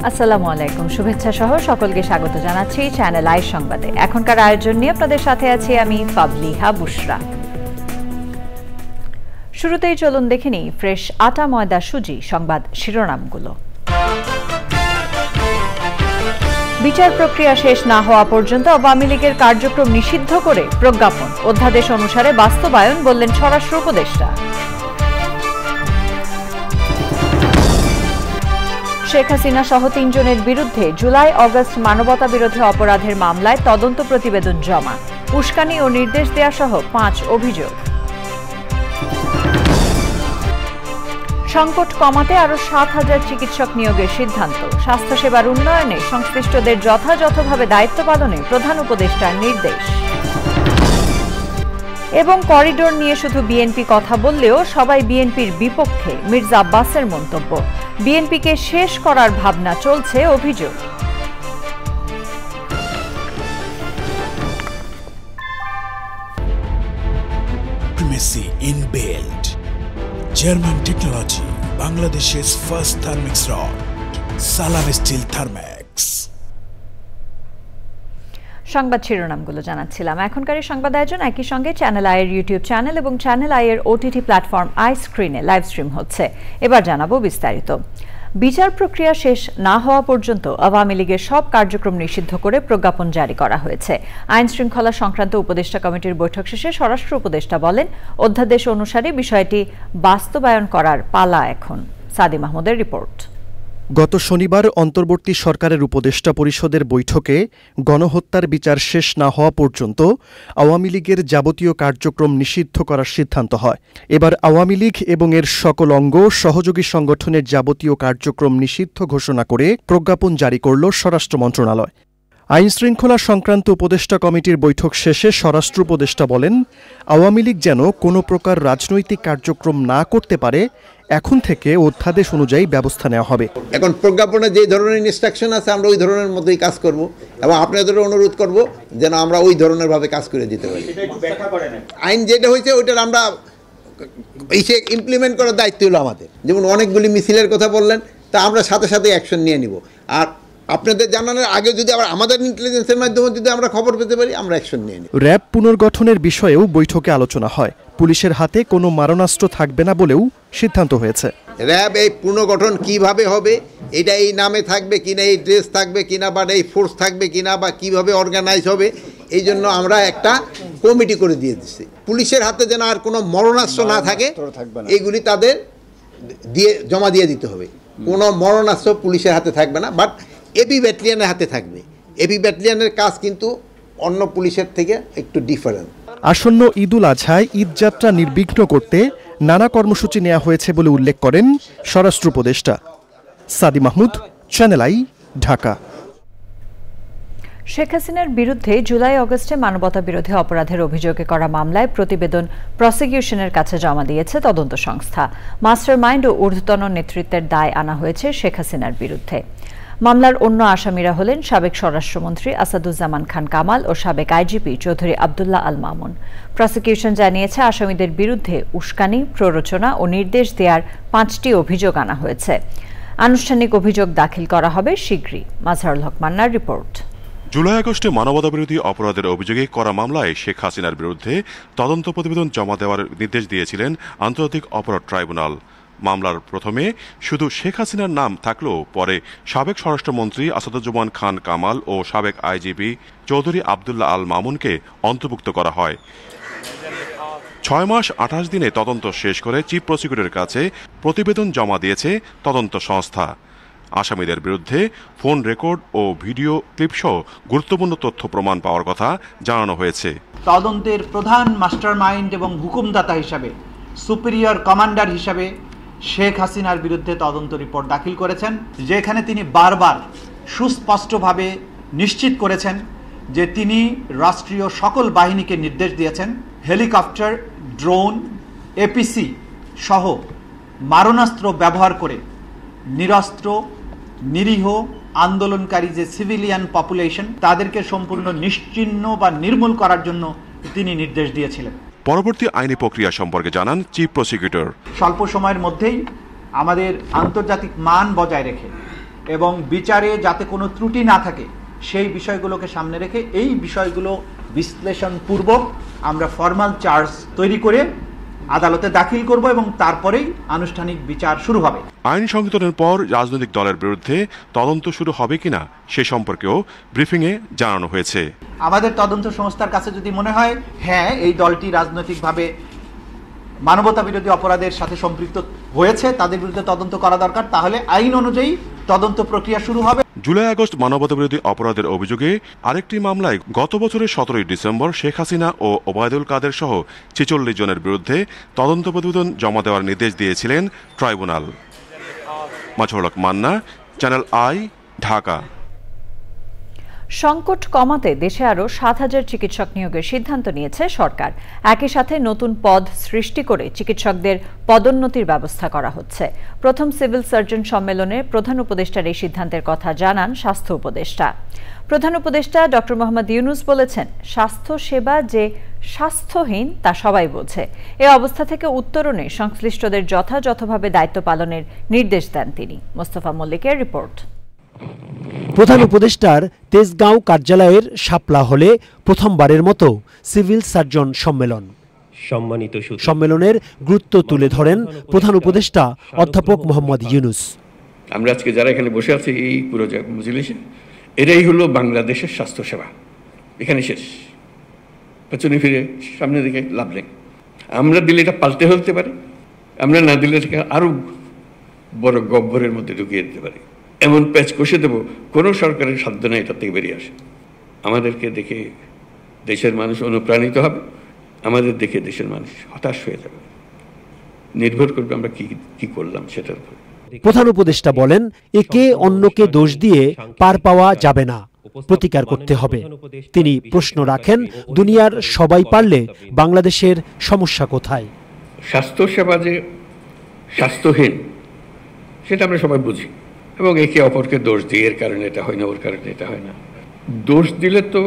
আসসালামু আলাইকুম, শুভেচ্ছা সহ সকলকে স্বাগত জানাচ্ছি চ্যানেল আই সংবাদে। এখনকার আয়োজন নিয়ে আপনাদের সাথে আছি আমি ফাবলিহা বুশরা। শুরুতেই চলুন দেখে নিই ফ্রেশ আটা ময়দা সুজি সংবাদ শিরোনামগুলো। বিচার প্রক্রিয়া শেষ না হওয়া পর্যন্ত আওয়ামী লীগের কার্যক্রম নিষিদ্ধ করে প্রজ্ঞাপন, অধ্যাদেশ অনুসারে বাস্তবায়ন বললেন স্বরাষ্ট্র উপদেষ্টা। শেখ হাসিনা সহ ৩ জনের বিরুদ্ধে জুলাই আগস্ট মানবতা বিরোধী অপরাধের মামলায় তদন্ত প্রতিবেদন জমা, উস্কানি ও নির্দেশ দেয়া সহ ৫ অভিযোগ। সংকট কমাতে আরও ৭,০০০ চিকিৎসক নিয়োগের সিদ্ধান্ত, স্বাস্থ্যসেবার উন্নয়নে সংশ্লিষ্টদের যথাযথভাবে দায়িত্ব পালনে প্রধান উপদেষ্টার নির্দেশ। এবং করিডোর নিয়ে শুধু বিএনপি কথা বললেও সবাই বিএনপির বিপক্ষে, মির্জা আব্বাসের মন্তব্য। বিএনপিকে শেষ করার ভাবনা চলছে অভিযোগ। Primacy inbuilt. German technology, Bangladesh's first thermix rod, Salam Steel Thermax. সংবাদ শিরোনামগুলো জানাচ্ছিলাম। এখনকার সংবাদ আয়োজন একই সঙ্গে চ্যানেল আইয়ের ইউটিউব চ্যানেল এবং চ্যানেল আইয়ের ওটিটি প্ল্যাটফর্ম আই স্ক্রিনে লাইভ স্ট্রিম হচ্ছে। এবার জানাবো বিস্তারিত। বিচার প্রক্রিয়া শেষ না হওয়া পর্যন্ত আওয়ামী লীগের সব কার্যক্রম নিষিদ্ধ করে প্রজ্ঞাপন জারি করা হয়েছে। আইন শৃঙ্খলা সংক্রান্ত উপদেষ্টা কমিটির বৈঠক শেষে স্বরাষ্ট্র উপদেষ্টা বলেন, অধ্যাদেশ অনুসারে বিষয়টি বাস্তবায়ন করার পালা এখন। সাদি মাহমুদের রিপোর্ট। গত শনিবার অন্তর্বর্তী সরকারের উপদেষ্টা পরিষদের বৈঠকে গণহত্যার বিচার শেষ না হওয়া পর্যন্ত আওয়ামী লীগের যাবতীয় কার্যক্রম নিষিদ্ধ করার সিদ্ধান্ত হয়। এবার আওয়ামী লীগ এবং এর সকল অঙ্গ সহযোগী সংগঠনের যাবতীয় কার্যক্রম নিষিদ্ধ ঘোষণা করে প্রজ্ঞাপন জারি করল স্বরাষ্ট্র মন্ত্রণালয়। আইন শৃঙ্খলা সংক্রান্ত উপদেষ্টা কমিটির বৈঠক শেষে স্বরাষ্ট্র উপদেষ্টা বলেন, আওয়ামী লীগ যেন কোনো প্রকার রাজনৈতিক কার্যক্রম না করতে পারে, এখন থেকে অধ্যাদেশ অনুযায়ী ব্যবস্থা নেওয়া হবে। এখন প্রজ্ঞাপনে যে ধরনের ইনস্ট্রাকশন আছে আমরা ওই ধরনের মধ্যেই কাজ করব এবং আপনাদের অনুরোধ করব যেন আমরা ওই ধরনের ভাবে কাজ করে দিতে পারি। আইন যেটা হয়েছে ওইটার আমরা ইমপ্লিমেন্ট করার দায়িত্ব হলো আমাদের। যেমন অনেকগুলি মিছিলের কথা বললেন, তা আমরা সাথে সাথে অ্যাকশন নিয়ে নিব। আর আপনাদের জানানোর আগে যদি আবার আমাদের ইন্টেলিজেন্সের মাধ্যমে যদি আমরা খবর পেতে পারি, আমরা অ্যাকশন নিয়ে নিব। র্যাব পুনর্গঠনের বিষয়েও বৈঠকে আলোচনা হয়। পুলিশের হাতে কোনো মারণাস্ত্র থাকবে না বলেও সিদ্ধান্ত হয়েছে। র্যাব এই পুনর্গঠন কিভাবে হবে, এটা এই নামে থাকবে কিনা, এই ড্রেস থাকবে কিনা, বা এই ফোর্স থাকবে কিনা, বা কিভাবে অর্গানাইজ হবে, এই জন্য আমরা একটা কমিটি করে দিয়ে দিচ্ছি। পুলিশের হাতে যেন আর কোনো মরণাস্ত্র না থাকে, এইগুলি তাদের দিয়ে জমা দিয়ে দিতে হবে। কোনো মরণাস্ত্র পুলিশের হাতে থাকবে না, বাট এবি ব্যাটালিয়নের হাতে থাকবে। এবি ব্যাটালিয়নের কাজ কিন্তু অন্য পুলিশের থেকে একটু ডিফারেন্ট। আসন্ন ঈদুল আজহায় ঈদযাত্রা নির্বিঘ্ন করতে নানা কর্মসূচি নেওয়া হয়েছে বলে উল্লেখ করেন স্বরাষ্ট্র উপদেষ্টা। সাদি মাহমুদ, চ্যানেল আই, ঢাকা। শেখ হাসিনার বিরুদ্ধে জুলাই আগস্টে মানবতা বিরোধী অপরাধের অভিযোগে করা মামলায় প্রতিবেদন প্রসিকিউশনের কাছে জমা দিয়েছে তদন্ত সংস্থা। মাস্টার মাইন্ড ও ঊর্ধ্বতন নেতৃত্বের দায় আনা হয়েছে শেখ হাসিনার বিরুদ্ধে। মামলার অন্য আসামিরা হলেন সাবেক স্বরাষ্ট্রমন্ত্রী আসাদুজ্জামান খান কামাল ও সাবেক আইজিপি চৌধুরী আবদুল্লাহ আল মামুন। প্রসিকিউশন জানিয়েছে, আসামিদের বিরুদ্ধে উস্কানি, প্ররোচনা ও নির্দেশ দেওয়ার 5টি অভিযোগ আনা হয়েছে। আনুষ্ঠানিক অভিযোগ দাখিল করা হবে শীঘ্রই। মাজহারুল হক মান্নার রিপোর্ট। জুলাই আগস্টে মানবতাবিরোধী অপরাধের অভিযোগে করা মামলায় শেখ হাসিনার বিরুদ্ধে তদন্ত প্রতিবেদন জমা দেওয়ার নির্দেশ দিয়েছিলেন আন্তর্জাতিক অপরাধ ট্রাইব্যুনাল। মামলার প্রথমে শুধু শেখ হাসিনার নাম থাকলেও পরে সাবেক স্বরাষ্ট্রমন্ত্রী আসাদুজ্জামান খান কামাল ও সাবেক আইজিপি চৌধুরী আবদুল্লাহ আল মামুনকে অন্তর্ভুক্ত করা হয়। 6 মাস 28 দিনে তদন্ত শেষ করে চিফ প্রসিকিউটরের কাছে প্রতিবেদন জমা দিয়েছে তদন্ত সংস্থা। আসামিদের বিরুদ্ধে ফোন রেকর্ড ও ভিডিও ক্লিপসহ গুরুত্বপূর্ণ তথ্য প্রমাণ পাওয়ার কথা জানানো হয়েছে। তদন্তের প্রধান মাস্টারমাইন্ড এবং হুকুমদাতা হিসাবে, সুপিরিয়র কমান্ডার হিসাবে শেখ হাসিনার বিরুদ্ধে তদন্ত রিপোর্ট দাখিল করেছেন, যেখানে তিনি বারবার সুস্পষ্টভাবে নিশ্চিত করেছেন যে তিনি রাষ্ট্রীয় সকল বাহিনীকে নির্দেশ দিয়েছেন হেলিকপ্টার, ড্রোন, এপিসি সহ মারণাস্ত্র ব্যবহার করে নিরস্ত্র, নিরীহ আন্দোলনকারী যে সিভিলিয়ান পপুলেশন, তাদেরকে সম্পূর্ণ নিশ্চিহ্ন বা নির্মূল করার জন্য তিনি নির্দেশ দিয়েছিলেন। পরবর্তী আইনি প্রক্রিয়া সম্পর্কে জানান চিফ প্রসিকিউটর। স্বল্প সময়ের মধ্যেই আমাদের আন্তর্জাতিক মান বজায় রেখে এবং বিচারে যাতে কোনো ত্রুটি না থাকে সেই বিষয়গুলোকে সামনে রেখে এই বিষয়গুলো বিশ্লেষণপূর্বক আমরা ফর্মাল চার্জ তৈরি করে আদালতে দাখিল করব এবং তারপরেই আনুষ্ঠানিক বিচার শুরু হবে। আইন সংশোধনের পর রাজনৈতিক দলের বিরুদ্ধে তদন্ত শুরু হবে কিনা সে সম্পর্কেও ব্রিফিংয়ে জানানো হয়েছে। আমাদের তদন্ত সংস্থার কাছে যদি মনে হয় হ্যাঁ এই দলটি রাজনৈতিকভাবে মানবতা বিরোধী অপরাধের সাথে সম্পৃক্ত হয়েছে, তাদের বিরুদ্ধে তদন্ত করা দরকার, তাহলে আইন অনুযায়ী তদন্ত প্রক্রিয়া শুরু হবে। জুলাই আগস্ট মানবতা বিরোধী অপরাধের অভিযোগে আরেকটি মামলায় গত বছরের 17 ডিসেম্বর শেখ হাসিনা ও ওবায়দুল কাদের সহ 46 জনের বিরুদ্ধে তদন্ত প্রতিবেদন জমা দেওয়ার নির্দেশ দিয়েছিলেন tribunal. Mazharul Haque Manna, Channel i, Dhaka. সংকট কমাতে দেশে আরও 7,000 চিকিৎসক নিয়োগের সিদ্ধান্ত নিয়েছে সরকার। একই সাথে নতুন পদ সৃষ্টি করে চিকিৎসকদের পদোন্নতির ব্যবস্থা করা হচ্ছে। প্রথম সিভিল সার্জন সম্মেলনে প্রধান উপদেষ্টার এই সিদ্ধান্তের কথা জানান স্বাস্থ্য উপদেষ্টা। প্রধান উপদেষ্টা ডক্টর মোহাম্মদ ইউনূস বলেছেন, স্বাস্থ্য সেবা যে স্বাস্থ্যহীন তা সবাই বোঝে। এ অবস্থা থেকে উত্তরণে সংশ্লিষ্টদের যথাযথভাবে দায়িত্ব পালনের নির্দেশ দেন তিনি। মোস্তফা মল্লিকের রিপোর্ট। প্রধান উপদেষ্টার তেজগাঁও কার্যালয়ের শাপলা হলে প্রথমবারের মতো সিভিল সার্জন সম্মেলন। সম্মেলনের গুরুত্ব তুলে ধরেন প্রধান উপদেষ্টা অধ্যাপক মোহাম্মদ ইউনূস। আমরা আজকে যারা এখানে বসে আছি এই পুরো মজলিসে, এটাই হলো বাংলাদেশের স্বাস্থ্যসেবা। এখানে শেষ, পেছনে ফিরে সামনের দিকে লাভ নেই। আমরা দিলে এটা পাল্টে ফেলতে পারি, আমরা না দিলে এটাকে আরো বড় গহ্বরের মধ্যে ঢুকিয়ে দিতে পারি। এমন প্যাচ কষে দেবো কোনো সরকারের সাধ্য নেই এটা থেকে বেরিয়ে আসে। আমাদেরকে দেখে দেশের মানুষ অনুপ্রাণিত হবে, আমাদের দেখে দেশের মানুষ হতাশ হয়ে যাবে। নির্ভর করবে আমরা কি করলাম সেটার উপর। প্রধান উপদেষ্টা বলেন, একে অন্যকে দোষ দিয়ে পার পাওয়া যাবে না, প্রতিকার করতে হবে। তিনি প্রশ্ন রাখেন, দুনিয়ার সবাই পারলে বাংলাদেশের সমস্যা কোথায়? স্বাস্থ্যসেবা যে স্বাস্থ্যহীন সেটা আমরা সবাই বুঝি এবং একে অপরকে দোষ দিই, এর কারণে এটা হয় না, ওর কারণে এটা হয় না। দোষ দিলে তো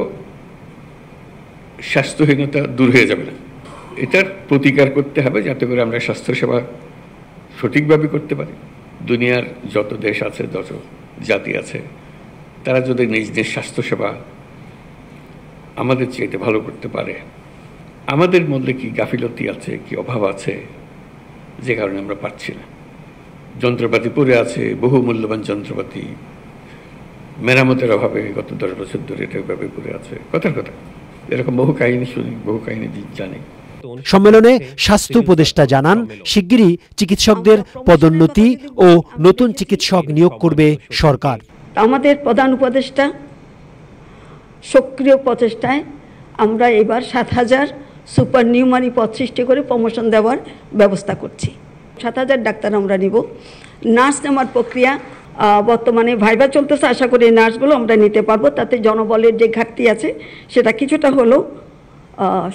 স্বাস্থ্যহীনতা দূর হয়ে যাবে না। এটার প্রতিকার করতে হবে যাতে করে আমরা স্বাস্থ্যসেবা সঠিকভাবে করতে পারি। দুনিয়ার যত দেশ আছে, যত জাতি আছে, তারা যদি নিজ নিজ স্বাস্থ্যসেবা আমাদের চাইতে ভালো করতে পারে, আমাদের মধ্যে কি গাফিলতি আছে, কি অভাব আছে যে কারণে আমরা পাচ্ছি না। যন্ত্রপাতি পড়ে আছে, বহু মূল্যবান যন্ত্রপাতি মেরামতের অভাবে গত 10 বছর ধরে এটা ভাবে পড়ে আছে। কথার কথা, এরকম বহু কাহিনী শুনি, বহু কাহিনী জানি। সম্মেলনে স্বাস্থ্য উপদেষ্টা জানান, শিগগিরই চিকিৎসকদের পদোন্নতি ও নতুন চিকিৎসক নিয়োগ করবে সরকার। আমাদের প্রধান উপদেষ্টা সক্রিয় প্রচেষ্টায় আমরা এবার 7,000 সুপার নিউমারি পদ সৃষ্টি করে প্রমোশন দেওয়ার ব্যবস্থা করছি। 7,000 ডাক্তার আমরা নিব। নার্স নেওয়ার প্রক্রিয়া বর্তমানে ভাইবা চলতেছে, আশা করি নার্সগুলো আমরা নিতে পারবো। তাতে জনবলের যে ঘাটতি আছে সেটা কিছুটা হলেও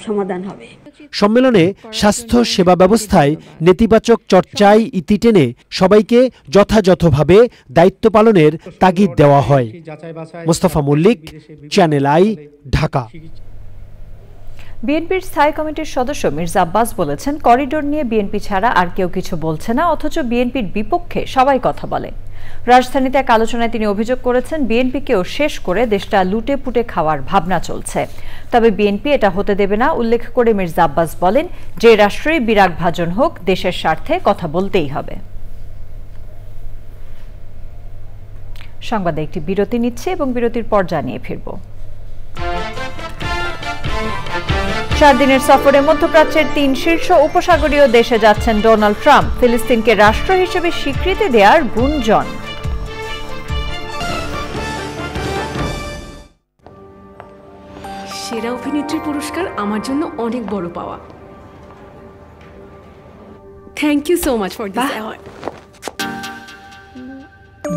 সমাধান হবে। সম্মেলনে স্বাস্থ্য সেবা ব্যবস্থায় নেতিবাচক চর্চায় ইতি টেনে সবাইকে যথাযথভাবে দায়িত্ব পালনের তাগিদ দেওয়া হয়। Mostafa Mallik, Channel i, Dhaka. বিএনপির স্থায়ী কমিটির সদস্য মির্জা আব্বাস বলেছেন, করিডোর নিয়ে বিএনপি ছাড়া আর কেউ কিছু বলছে না, অথচ বিএনপির বিপক্ষে সবাই কথা বলে। রাজধানীতে এক আলোচনায় তিনি অভিযোগ করেছেন, বিএনপিকেও শেষ করে দেশটা লুটে পুটে খাওয়ার ভাবনা চলছে। তবে বিএনপি এটা হতে দেবে না উল্লেখ করে মির্জা আব্বাস বলেন, যে রাষ্ট্রই বিরাগ ভাজন হোক, দেশের স্বার্থে কথা বলতেই হবে। সংবাদে একটি বিরতি নিচ্ছে এবং বিরতির পর জানিয়ে ফিরব। 4 দিনের সফরে মধ্যপ্রাচ্যের 3 শীর্ষ উপসাগরীয় দেশে যাচ্ছেন ডোনাল্ড ট্রাম্প। ফিলিস্তিনকে রাষ্ট্র হিসেবে স্বীকৃতি দেওয়ার গুঞ্জন। সেরা অভিনেত্রীর পুরস্কার আমার জন্য অনেক বড় পাওয়া। Thank you so much for this award.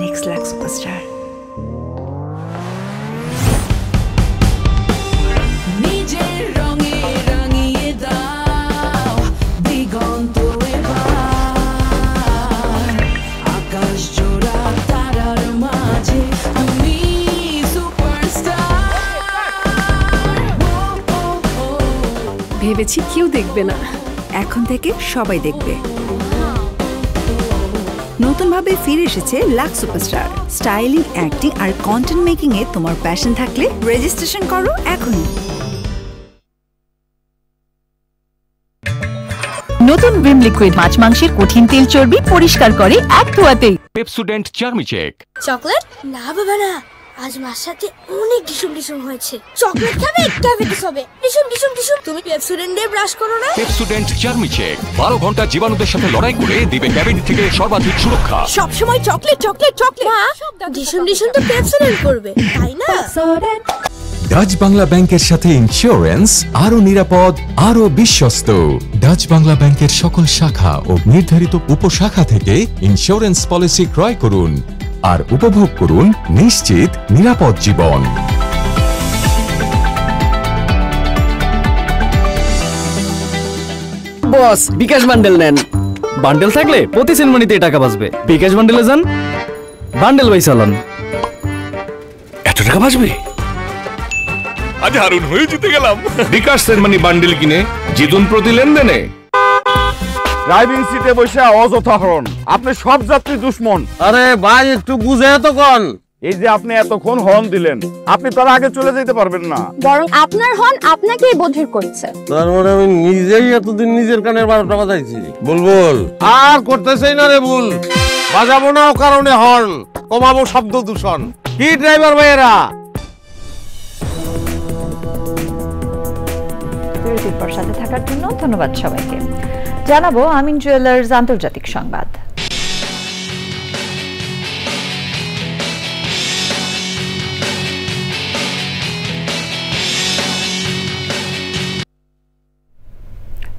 Next level superstar. ভেবেছি কেউ দেখবে না, এখন থেকে সবাই দেখবে। নতুন নতুনভাবে ফিরে এসেছে লাক্স সুপারস্টার। স্টাইলিং, অ্যাক্টিং আর কন্টেন্ট মেকিং এ তোমার প্যাশন থাকলে রেজিস্ট্রেশন করো এখনই। নতুন ভিম লিকুইড মাছ মাংসের কঠিন তেল চর্বি পরিষ্কার করে এক ধোয়াতেই। পেপসোডেন্ট চার্মি চেক। চকলেট না বাবা না, আজ মার সাথে অনেক ডিসুম হয়েছে। চকলেট খাবে, ডায়াবেটিস হবে। ডিসুম তুমি পেপসোডেন্ট দিয়ে ব্রাশ করো না। পেপসোডেন্ট চার্মি চেক 12 ঘন্টা জীবাণুদের সাথে লড়াই করে দিবে ক্যাভিটি থেকে সর্বাধিক সুরক্ষা। সব সময় চকলেট মা, ডিসুম তো পেপসোডেন্ট করবে, তাই না? ডাচ বাংলা ব্যাংকের সাথে ইন্স্যুরেন্স আরো নিরাপদ, আরো বিশ্বস্ত। ডাচ বাংলা ব্যাংকের সকল শাখা ও নির্ধারিত উপশাখা থেকে ইন্স্যুরেন্স পলিসি ক্রয় করুন আর উপভোগ করুন নিশ্চিত নিরাপদ জীবন। বস, বিকাশ বান্ডেল নেন। বান্ডেল থাকলে প্রতি সেনমানিতে টাকা বাঁচবে। বিকাশ বান্ডেলে যান, বান্ডেল বাই চালান। এত টাকা বাঁচবে? আজ হারুন হয়ে জিতে গেলাম। বিকাশ সেনমানি বান্ডেল কিনে জিতুন প্রতি লেনদেনে। ড্রাইভিং সিটে বসে অযথা হরণ, আপনি সব যাত্রী দুশ্মন। আরে ভাই একটু বুঝে তো কোন। এই যে আপনি এতক্ষণ হর্ন দিলেন, আপনি তার আগে চলে যেতে পারবেন না। বরং আপনার হর্ন আপনাকেই বধির করেছে। তার মানে আমি নিজেই এতদিন নিজের কানের 12টা বাজাইছি। বুলবুল আর করতেছই না রে ভুল, বাজাবো না কারণে হর্ন, কমাবো শব্দ দূষণ। কি ড্রাইভার ভাইয়েরা? বিরতির পর সাথে থাকার জন্য ধন্যবাদ সবাইকে। জানাবো আমিন জুয়েলার্স আন্তর্জাতিক সংবাদ।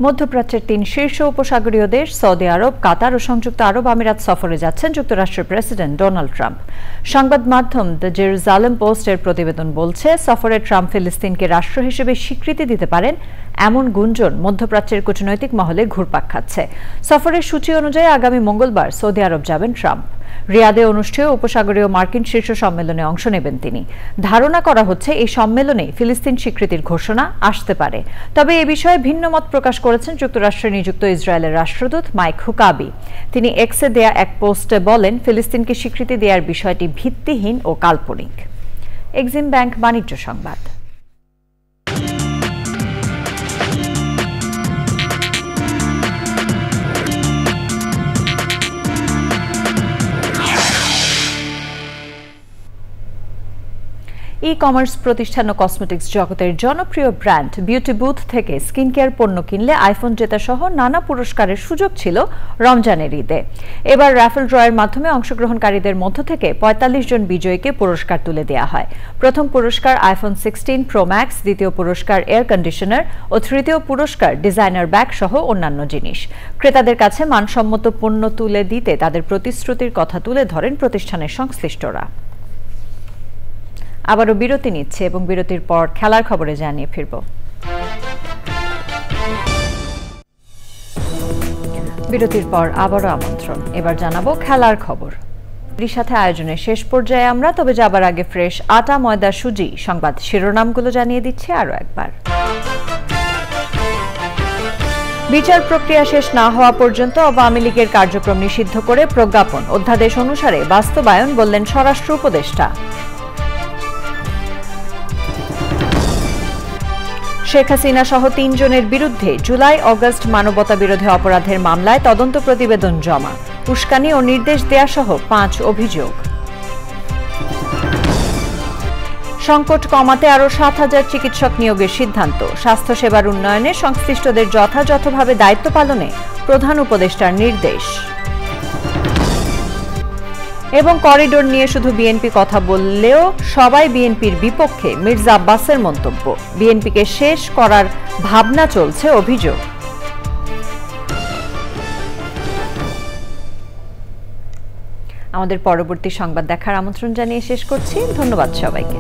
মধ্যপ্রাচ্যের 3 শীর্ষ উপসাগরীয় দেশ সৌদি আরব, কাতার ও সংযুক্ত আরব আমিরাত সফরে যাচ্ছেন যুক্তরাষ্ট্রের প্রেসিডেন্ট ডোনাল্ড ট্রাম্প। সংবাদ মাধ্যম দ্য জেরুজালেম পোস্টের প্রতিবেদন বলছে, সফরে ট্রাম্প ফিলিস্তিনকে রাষ্ট্র হিসেবে স্বীকৃতি দিতে পারেন এমন গুঞ্জন মধ্যপ্রাচ্যের কূটনৈতিক মহলে ঘুরপাক খাচ্ছে। সফরের সূচি অনুযায়ী আগামী মঙ্গলবার সৌদি আরব যাবেন ট্রাম্প। রিয়াদে অনুষ্ঠেয় উপসাগরীয় মার্কিন শীর্ষ সম্মেলনে অংশ নেবেন তিনি। ধারণা করা হচ্ছে এই সম্মেলনে ফিলিস্তিন স্বীকৃতির ঘোষণা আসতে পারে। তবে এ বিষয়ে ভিন্ন মত প্রকাশ করেছেন যুক্তরাষ্ট্রে নিযুক্ত ইসরায়েলের রাষ্ট্রদূত মাইক হুকাবি। তিনি এক্সে দেয়া এক পোস্টে বলেন, ফিলিস্তিনকে স্বীকৃতি দেওয়ার বিষয়টি ভিত্তিহীন ও কাল্পনিক। এক্সিম ব্যাংক বাণিজ্য সংবাদ। ই কমার্স প্রতিষ্ঠান ও কসমেটিক্স জগতের জনপ্রিয় ব্র্যান্ড বিউটি বুথ থেকে স্কিন কেয়ার পণ্য কিনলে আইফোন জেতা সহ নানা পুরস্কারের সুযোগ ছিল রমজানের ঈদে। এবার রাফেল ড্রয়ের মাধ্যমে অংশগ্রহণকারীদের মধ্য থেকে ৪৫ জন বিজয়ীকে পুরস্কার তুলে দেওয়া হয়। প্রথম পুরস্কার আইফোন 16 প্রো ম্যাক্স, দ্বিতীয় পুরস্কার এয়ার কন্ডিশনার ও তৃতীয় পুরস্কার ডিজাইনার ব্যাগ সহ অন্যান্য জিনিস। ক্রেতাদের কাছে মানসম্মত পণ্য তুলে দিতে তাদের প্রতিশ্রুতির কথা তুলে ধরেন প্রতিষ্ঠানের সংশ্লিষ্টরা। আবারও বিরতি নিচ্ছে এবং বিরতির পর খেলার খবরে জানিয়ে ফিরব। বিরতির পর আবারও আমন্ত্রণ, এবার জানাবো খেলার খবর। এর সাথে আয়োজনের শেষ পর্যায়ে আমরা, তবে যাবার আগে ফ্রেশ আটা ময়দা সুজি সংবাদ শিরোনামগুলো জানিয়ে দিচ্ছি আরও একবার। বিচার প্রক্রিয়া শেষ না হওয়া পর্যন্ত আওয়ামী লীগের কার্যক্রম নিষিদ্ধ করে প্রজ্ঞাপন, অধ্যাদেশ অনুসারে বাস্তবায়ন, বললেন স্বরাষ্ট্র উপদেষ্টা। শেখ হাসিনা সহ 3 জনের বিরুদ্ধে জুলাই অগস্ট মানবতা বিরোধী অপরাধের মামলায় তদন্ত প্রতিবেদন জমা, উস্কানি ও নির্দেশ দেয়া সহ 5 অভিযোগ। সংকট কমাতে আরও 7,000 চিকিৎসক নিয়োগের সিদ্ধান্ত, স্বাস্থ্যসেবার উন্নয়নে সংশ্লিষ্টদের যথাযথভাবে দায়িত্ব পালনে প্রধান উপদেষ্টার নির্দেশ। এবং করিডোর নিয়ে শুধু বিএনপি কথা বললেও সবাই বিএনপির বিপক্ষে, মির্জা আব্বাসের মন্তব্য। বিএনপিকে শেষ করার ভাবনা চলছে, অভিযোগ। আমাদের পরবর্তী সংবাদ দেখার আমন্ত্রণ জানিয়ে শেষ করছি। ধন্যবাদ সবাইকে।